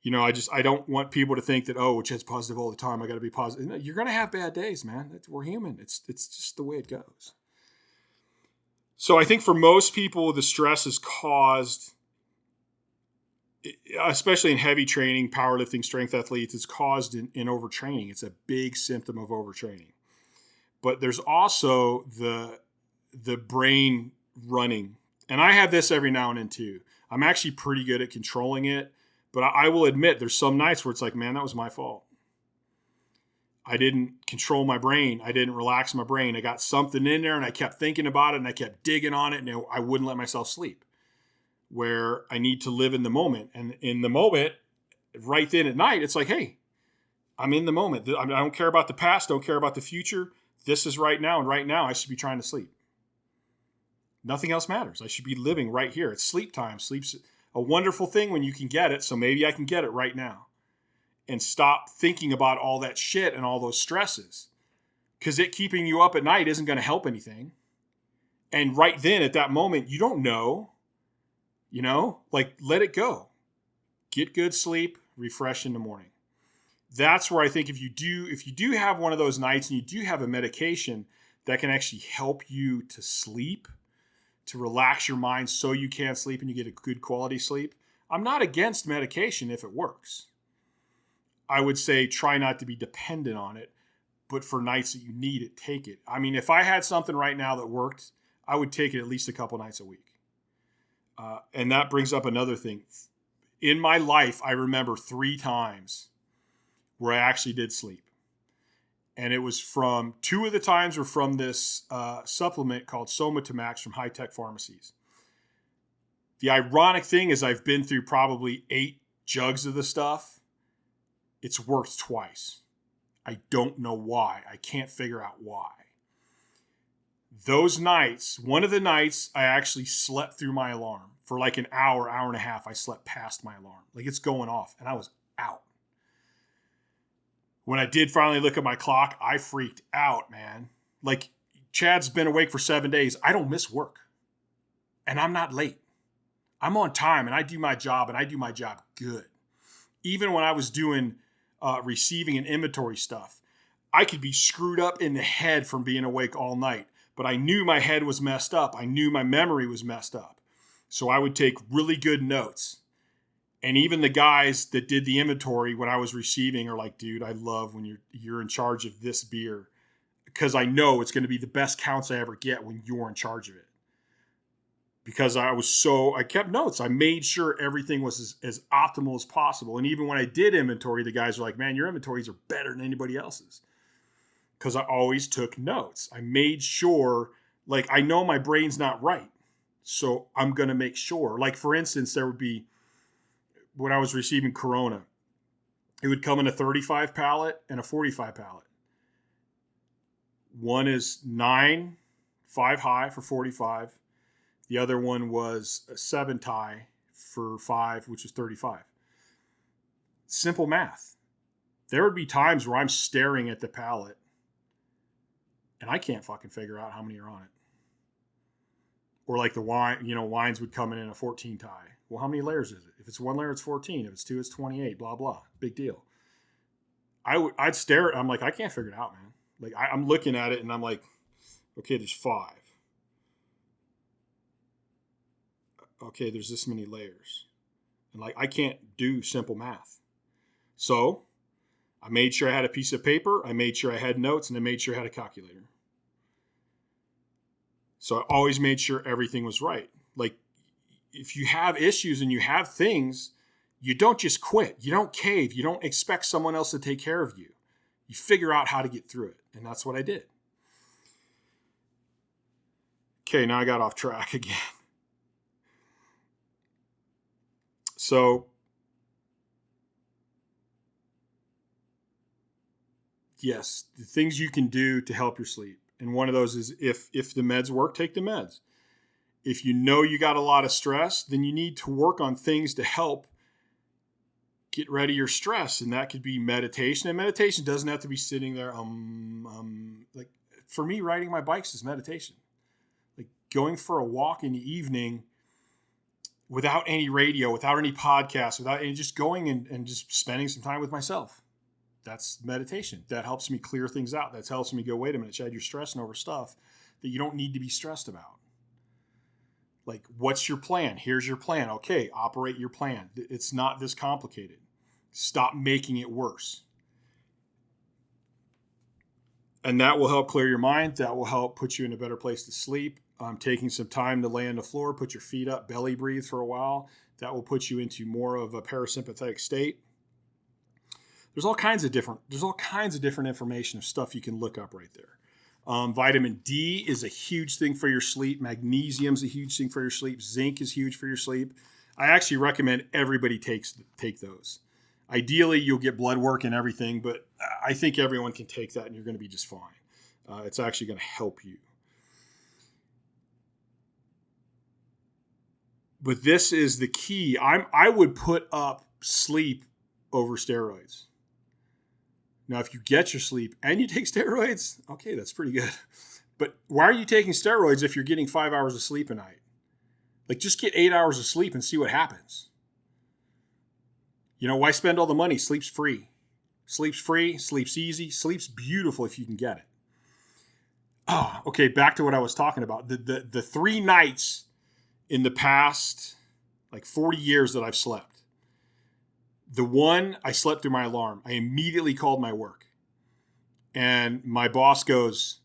I don't want people to think that, oh, Chad's positive all the time. I got to be positive. No, you're going to have bad days, man. We're human. It's just the way it goes. So I think for most people, the stress is caused, especially in heavy training, powerlifting, strength athletes, it's caused in overtraining. It's a big symptom of overtraining. But there's also the brain running. And I have this every now and then too. I'm actually pretty good at controlling it. But I will admit there's some nights where it's like, man, that was my fault. I didn't control my brain. I didn't relax my brain. I got something in there and I kept thinking about it and I kept digging on it and I wouldn't let myself sleep. Where I need to live in the moment. And in the moment, right then at night, it's like, hey, I'm in the moment. I don't care about the past. Don't care about the future. This is right now. And right now I should be trying to sleep. Nothing else matters. I should be living right here. It's sleep time. Sleep's a wonderful thing when you can get it. So maybe I can get it right now. And stop thinking about all that shit and all those stresses. Because it keeping you up at night isn't going to help anything. And right then at that moment, you don't know. Let it go. Get good sleep, refresh in the morning. That's where I think if you do have one of those nights and you do have a medication that can actually help you to sleep, to relax your mind so you can sleep and you get a good quality sleep. I'm not against medication if it works. I would say try not to be dependent on it, but for nights that you need it, take it. I mean, if I had something right now that worked, I would take it at least a couple nights a week. And that brings up another thing. In my life, I remember 3 times where I actually did sleep. And it was from 2 of the times were from this supplement called Somatomax from High Tech Pharmacies. The ironic thing is I've been through probably 8 jugs of the stuff. It's worked twice. I don't know why. I can't figure out why. Those nights, one of the nights, I actually slept through my alarm. For like an hour, hour and a half, I slept past my alarm. Like it's going off, and I was out. When I did finally look at my clock, I freaked out, man. Like, Chad's been awake for 7 days. I don't miss work. And I'm not late. I'm on time, and I do my job, and I do my job good. Even when I was doing receiving and inventory stuff, I could be screwed up in the head from being awake all night. But I knew my head was messed up. I knew my memory was messed up. So I would take really good notes. And even the guys that did the inventory when I was receiving are like, dude, I love when you're in charge of this beer because I know it's going to be the best counts I ever get when you're in charge of it. Because I kept notes. I made sure everything was as optimal as possible. And even when I did inventory, the guys were like, man, your inventories are better than anybody else's. Because I always took notes. I made sure, like, I know my brain's not right. So I'm going to make sure. Like, for instance, there would be, when I was receiving Corona, it would come in a 35 pallet and a 45 pallet. One is 9, 5 high for 45. The other one was a 7 tie for 5, which is 35. Simple math. There would be times where I'm staring at the pallet and I can't fucking figure out how many are on it. Or like the wine, wines would come in a 14 tie. Well, how many layers is it? If it's 1 layer, it's 14. If it's 2, it's 28, blah, blah. Big deal. I'd stare at it. I'm like, I can't figure it out, man. Like I'm looking at it and I'm like, okay, there's 5. Okay, there's this many layers. And like, I can't do simple math. So I made sure I had a piece of paper. I made sure I had notes and I made sure I had a calculator. So I always made sure everything was right. Like if you have issues and you have things, you don't just quit. You don't cave. You don't expect someone else to take care of you. You figure out how to get through it. And that's what I did. Okay, now I got off track again. So yes, the things you can do to help your sleep. And one of those is if the meds work, take the meds. If you know you got a lot of stress, then you need to work on things to help get rid of your stress. And that could be meditation. And meditation doesn't have to be sitting there. Like for me, riding my bikes is meditation. Like going for a walk in the evening without any radio, without any podcasts, without any, just going and just spending some time with myself. That's meditation. That helps me clear things out. That helps me go, wait a minute, Chad, you're stressing over stuff that you don't need to be stressed about. Like, what's your plan? Here's your plan. Okay, operate your plan. It's not this complicated. Stop making it worse. And that will help clear your mind. That will help put you in a better place to sleep. Taking some time to lay on the floor, put your feet up, belly breathe for a while. That will put you into more of a parasympathetic state. There's all kinds of different information of stuff you can look up right there. Vitamin D is a huge thing for your sleep. Magnesium is a huge thing for your sleep. Zinc is huge for your sleep. I actually recommend everybody take those. Ideally, you'll get blood work and everything, but I think everyone can take that and you're going to be just fine. It's actually going to help you. But this is the key. I would put up sleep over steroids. Now, if you get your sleep and you take steroids, okay, that's pretty good. But why are you taking steroids if you're getting 5 hours of sleep a night? Like, just get 8 hours of sleep and see what happens. You know, why spend all the money? Sleep's free. Sleep's free, sleep's easy, sleep's beautiful if you can get it. Oh, okay, back to what I was talking about. The 3 nights in the past, like 40 years that I've slept. The one, I slept through my alarm. I immediately called my work. And my boss goes,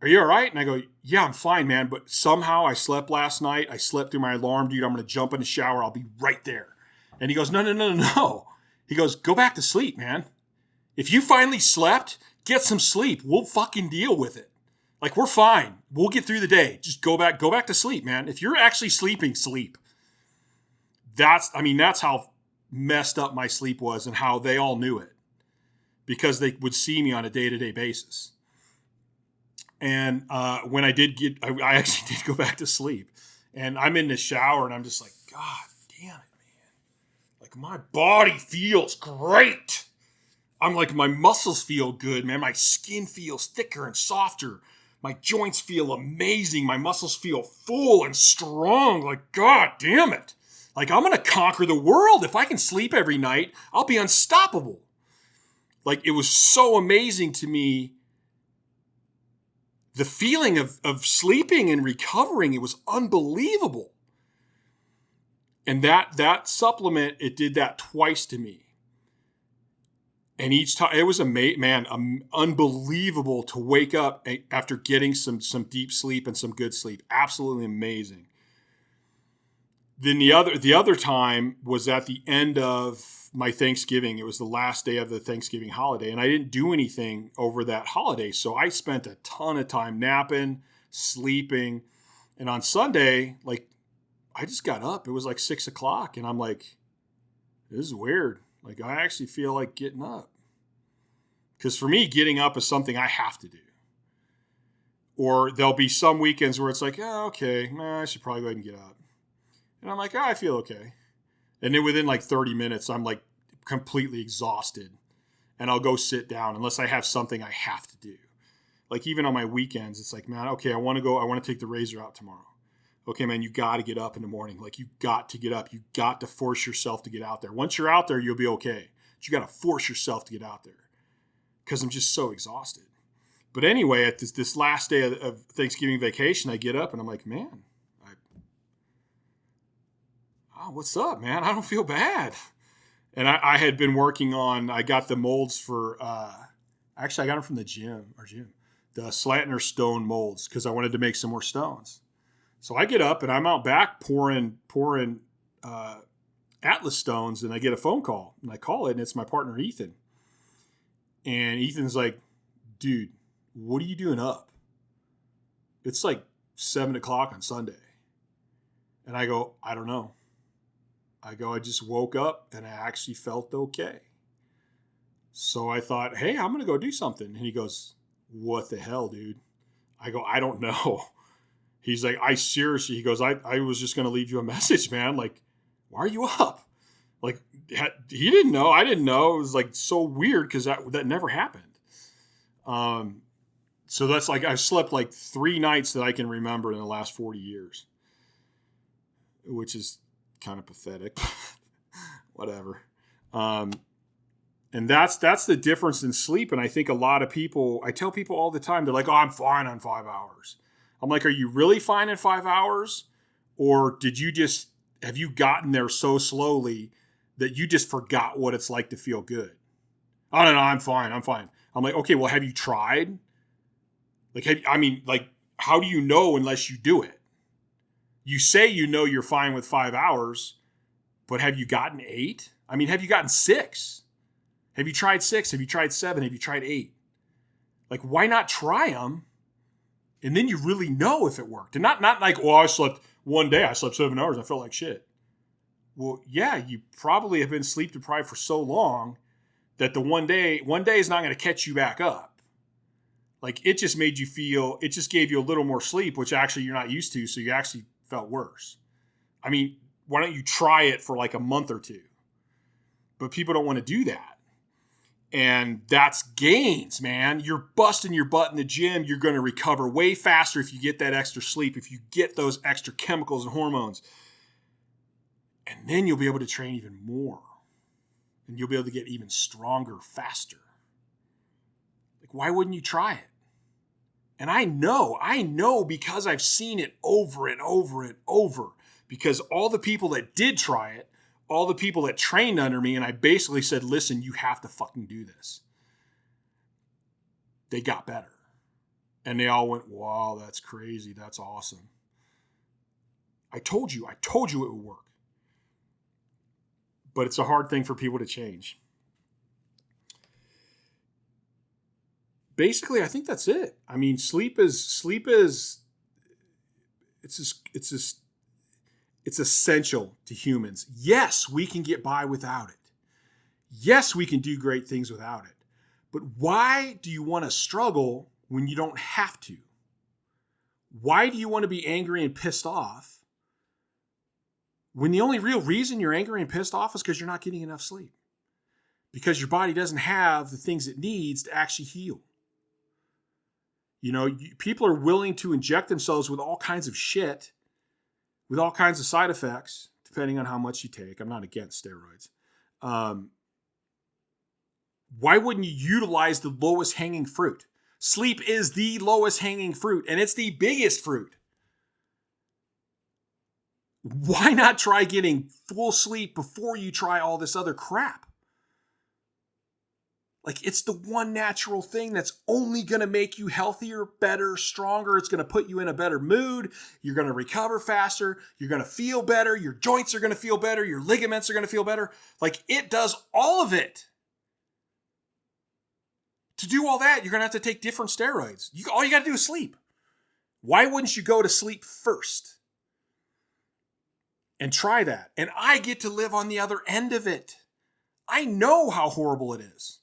"Are you all right?" And I go, "Yeah, I'm fine, man. But somehow I slept last night. I slept through my alarm, dude. I'm going to jump in the shower. I'll be right there." And he goes, No. He goes, "Go back to sleep, man. If you finally slept, get some sleep. We'll fucking deal with it. Like, we're fine. We'll get through the day. Just go back to sleep, man. If you're actually sleeping, sleep." That's how messed up my sleep was and how they all knew it because they would see me on a day-to-day basis. And when I actually did go back to sleep and I'm in the shower and I'm just like, God damn it, man. Like my body feels great. I'm like, my muscles feel good, man. My skin feels thicker and softer. My joints feel amazing. My muscles feel full and strong. Like, God damn it. Like, I'm going to conquer the world. If I can sleep every night, I'll be unstoppable. Like, it was so amazing to me. The feeling of sleeping and recovering, it was unbelievable. And that supplement, it did that twice to me. And each time, it was unbelievable to wake up after getting some deep sleep and some good sleep. Absolutely amazing. Then the other time was at the end of my Thanksgiving. It was the last day of the Thanksgiving holiday, and I didn't do anything over that holiday. So I spent a ton of time napping, sleeping, and on Sunday, like, I just got up. It was like 6 o'clock, and I'm like, this is weird. Like, I actually feel like getting up. Because for me, getting up is something I have to do. Or there'll be some weekends where it's like, oh, okay, I should probably go ahead and get up. And I'm like, I feel okay. And then within like 30 minutes, I'm like completely exhausted. And I'll go sit down unless I have something I have to do. Like even on my weekends, it's like, man, okay, I want to take the razor out tomorrow. Okay, man, you got to get up in the morning. Like you got to get up. You got to force yourself to get out there. Once you're out there, you'll be okay. But you got to force yourself to get out there because I'm just so exhausted. But anyway, at this last day of Thanksgiving vacation, I get up and I'm like, man, what's up, man? I don't feel bad. And I had been working on, I got the molds for, actually I got them from the gym, the Slantner stone molds because I wanted to make some more stones. So I get up and I'm out back pouring Atlas stones and I get a phone call and I call it and it's my partner, Ethan. And Ethan's like, dude, what are you doing up? It's like 7 o'clock on Sunday. And I go, I don't know. I just woke up and I actually felt okay. So I thought, hey, I'm going to go do something. And he goes, what the hell, dude? I go, I don't know. He's like, he goes, I was just going to leave you a message, man. Like, why are you up? Like, he didn't know. I didn't know. It was like so weird because that never happened. So that's like, I've slept like 3 nights that I can remember in the last 40 years, which is kind of pathetic. Whatever. And that's the difference in sleep. And I think a lot of people, I tell people all the time, they're like, oh, I'm fine on 5 hours. I'm like, are you really fine in 5 hours? Or have you gotten there so slowly that you just forgot what it's like to feel good? Oh, no, I'm fine. I'm like, okay, well, have you tried? Like, how do you know unless you do it? You say you know you're fine with 5 hours, but have you gotten 8? I mean, have you gotten 6? Have you tried 6? Have you tried 7? Have you tried 8? Like, why not try them? And then you really know if it worked. And not like, well, I slept 7 hours. I felt like shit. Well, yeah, you probably have been sleep deprived for so long that the one day is not going to catch you back up. Like, it just gave you a little more sleep, which actually you're not used to. So you actually felt worse. I mean, why don't you try it for like a month or 2? But people don't want to do that. And that's gains, man. You're busting your butt in the gym. You're going to recover way faster if you get that extra sleep, if you get those extra chemicals and hormones. And then you'll be able to train even more. And you'll be able to get even stronger faster. Like, why wouldn't you try it? And I know because I've seen it over and over and over. Because all the people that did try it, all the people that trained under me, and I basically said, listen, you have to fucking do this. They got better. And they all went, wow, that's crazy. That's awesome. I told you it would work. But it's a hard thing for people to change. Basically, I think that's it. I mean, sleep is it's essential to humans. Yes, we can get by without it. Yes, we can do great things without it. But why do you want to struggle when you don't have to? Why do you want to be angry and pissed off when the only real reason you're angry and pissed off is because you're not getting enough sleep? Because your body doesn't have the things it needs to actually heal. You know, people are willing to inject themselves with all kinds of shit, with all kinds of side effects, depending on how much you take. I'm not against steroids. Why wouldn't you utilize the lowest hanging fruit? Sleep is the lowest hanging fruit, and it's the biggest fruit. Why not try getting full sleep before you try all this other crap? Like, it's the one natural thing that's only going to make you healthier, better, stronger. It's going to put you in a better mood. You're going to recover faster. You're going to feel better. Your joints are going to feel better. Your ligaments are going to feel better. Like, it does all of it. To do all that, you're going to have to take different steroids. All you got to do is sleep. Why wouldn't you go to sleep first? And try that. And I get to live on the other end of it. I know how horrible it is.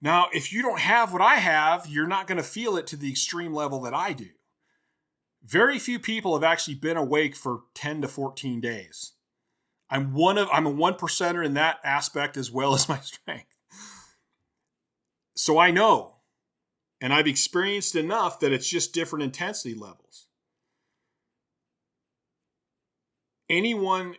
Now, if you don't have what I have, you're not going to feel it to the extreme level that I do. Very few people have actually been awake for 10 to 14 days. I'm a 1%er in that aspect as well as my strength. So I know, and I've experienced enough that it's just different intensity levels. Anyone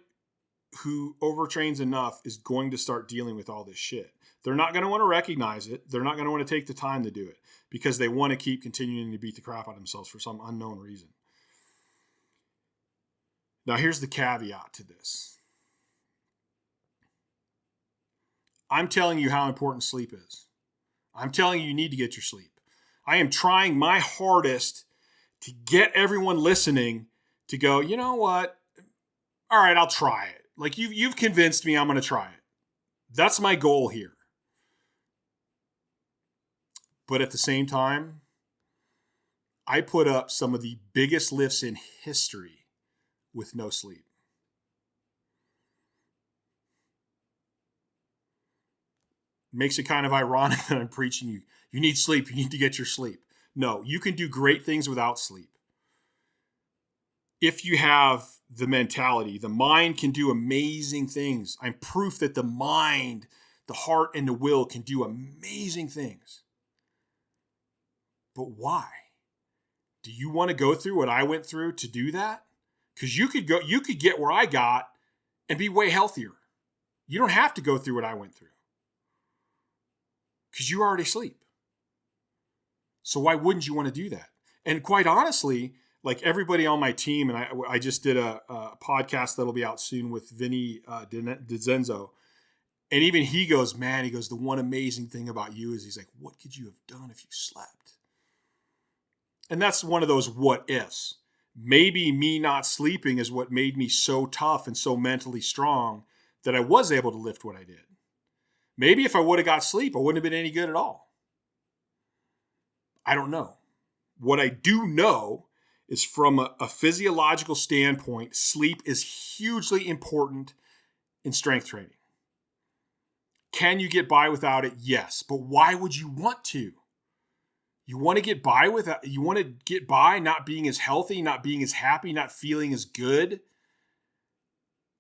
who overtrains enough is going to start dealing with all this shit. They're not going to want to recognize it. They're not going to want to take the time to do it because they want to keep continuing to beat the crap out of themselves for some unknown reason. Now, here's the caveat to this. I'm telling you how important sleep is. I'm telling you need to get your sleep. I am trying my hardest to get everyone listening to go, you know what? All right, I'll try it. Like, you've convinced me I'm going to try it. That's my goal here. But at the same time, I put up some of the biggest lifts in history with no sleep. makes it kind of ironic that I'm preaching you need sleep. You need to get your sleep. No, you can do great things without sleep. If you have the mentality, the mind can do amazing things. I'm proof that the mind, the heart, and the will can do amazing things. But why? Do you want to go through what I went through to do that? Because you could get where I got and be way healthier. You don't have to go through what I went through. Because you already sleep. So why wouldn't you want to do that? And quite honestly, like everybody on my team, and I just did a podcast that'll be out soon with Vinny DiZenzo. And even he goes, the one amazing thing about you is he's like, what could you have done if you slept? And that's one of those what ifs. Maybe me not sleeping is what made me so tough and so mentally strong that I was able to lift what I did. Maybe if I would have got sleep, I wouldn't have been any good at all. I don't know. What I do know is from a physiological standpoint, sleep is hugely important in strength training. Can you get by without it? Yes. But why would you want to? You want to get by without, you want to get by not being as healthy, not being as happy, not feeling as good.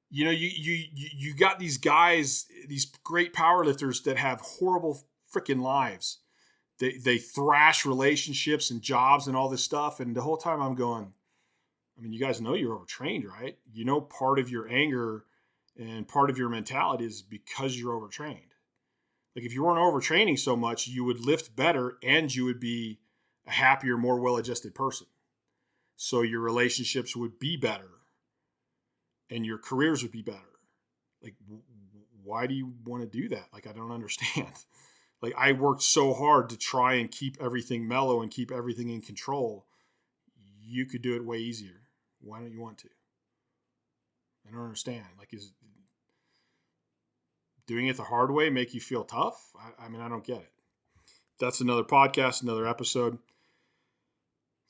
You know, you got these guys, these great powerlifters that have horrible freaking lives. They thrash relationships and jobs and all this stuff. And the whole time I'm going, I mean, you guys know you're overtrained, right? You know, part of your anger and part of your mentality is because you're overtrained. Like if you weren't overtraining so much, you would lift better and you would be a happier, more well-adjusted person. So your relationships would be better and your careers would be better. Like, why do you want to do that? Like, I don't understand. Like, I worked so hard to try and keep everything mellow and keep everything in control. You could do it way easier. Why don't you want to? I don't understand. Like, is doing it the hard way make you feel tough? I mean, I don't get it. That's another podcast, another episode.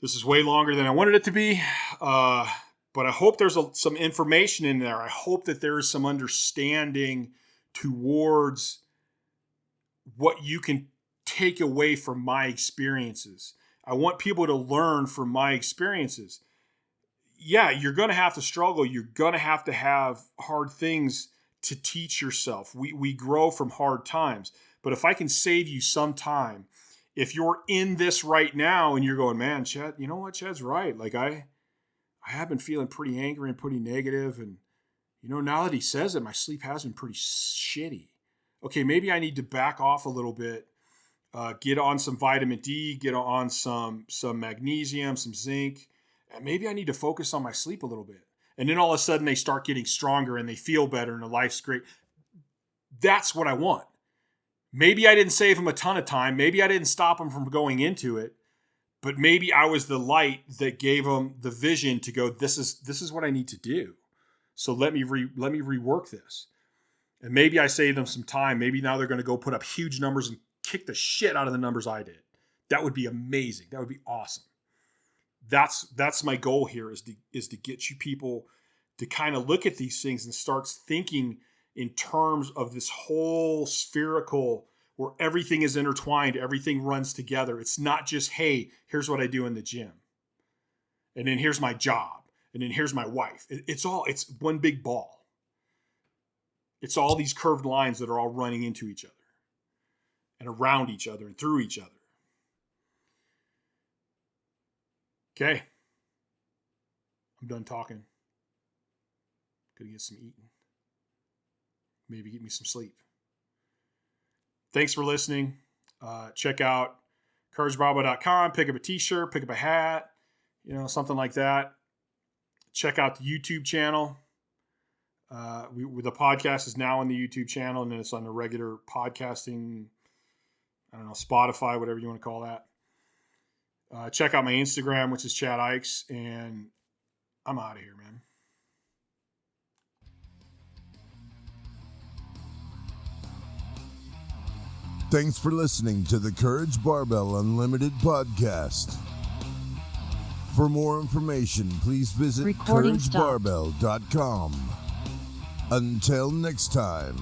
This is way longer than I wanted it to be. But I hope there's some information in there. I hope that there is some understanding towards what you can take away from my experiences. I want people to learn from my experiences. Yeah, you're going to have to struggle. You're going to have hard things to teach yourself. We grow from hard times. But if I can save you some time, if you're in this right now and you're going, man, Chad, you know what? Chad's right. Like I have been feeling pretty angry and pretty negative. And, you know, now that he says it, my sleep has been pretty shitty. Okay, maybe I need to back off a little bit, get on some vitamin D, get on some magnesium, some zinc. And maybe I need to focus on my sleep a little bit. And then all of a sudden they start getting stronger and they feel better and their life's great. That's what I want. Maybe I didn't save them a ton of time. Maybe I didn't stop them from going into it. But maybe I was the light that gave them the vision to go, this is what I need to do. So let me rework this. And maybe I saved them some time. Maybe now they're going to go put up huge numbers and kick the shit out of the numbers I did. That would be amazing. That would be awesome. That's my goal here is to get you people to kind of look at these things and start thinking in terms of this whole spherical where everything is intertwined, everything runs together. It's not just, hey, here's what I do in the gym. And then here's my job. And then here's my wife. It's one big ball. It's all these curved lines that are all running into each other and around each other and through each other. Okay. I'm done talking. Gonna get some eating. Maybe get me some sleep. Thanks for listening. Check out couragebarbell.com. Pick up a t-shirt, pick up a hat, something like that. Check out the YouTube channel. The podcast is now on the YouTube channel, and then it's on the regular podcasting, I don't know, Spotify, whatever you want to call that. Check out my Instagram, which is Chad Ikes, and I'm out of here, man. Thanks for listening to the Courage Barbell Unlimited podcast. For more information, please visit couragebarbell.com. Until next time.